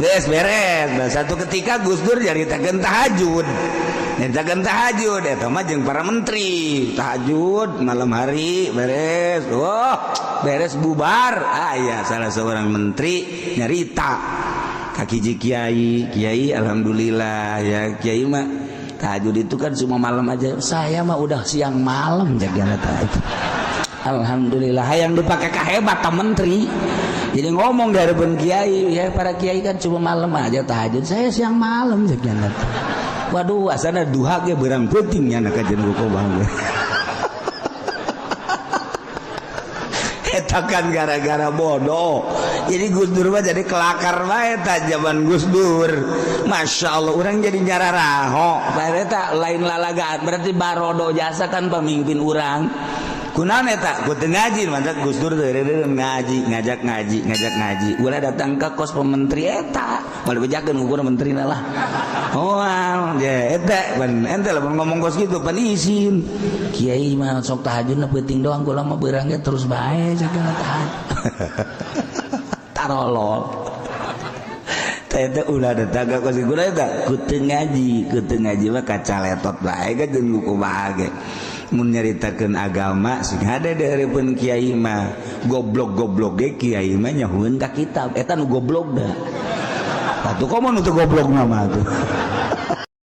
beres. Nah, satu ketika Gus Dur nyaritakeun tahajud. Nyaritakeun tahajud eta mah jeung para menteri. Tahajud malam hari beres. Beres bubar. Ya salah seorang menteri nyarita kaki kiai alhamdulillah ya kiai mah tahajud itu kan cuma malam aja. Saya mah udah siang malam jagana tahajud. Alhamdulillah hayang dipakai kahebat ta menteri. Jadi ngomong dari pun kiai, ya para kiai kan cuma malam aja tahajud. Saya siang malam jagana. Waduh, asana duha ge beurang penting nya na kajen Gokobang. Eta kan gara-gara bodoh. Jadi Gus Dur mah jadi kelakar bae ta zaman Gus Dur. Masya Allah orang jadi nyararaho. Eta lain lalagaan berarti barodo jasa kan pemimpin orang. Kunaon eta? Ku teu ngaji mantap Gus Dur teh ngaji, ngajak ngaji. Ulah datang ke kos pementri eta. Moal bejakeun ukur menterina lah. Oh, ya eta ban ente lamun ngomong kos kitu pan izin. Kiai mah sok tahajudna penting doang kula mah beurang ge terus bae jaga tahajud. Tarolol. Eta ulah datang ke kos kunaon eta? Ku teu ngaji mah kacaletot bae ka jeung buku bae. Mun nyaritakeun agama sing hade daeureupun kiai mah goblok-goblok ge kiai mah nyahueun ka kitab eta nu goblok da. Atuh komo nu teu goblok mah tuh.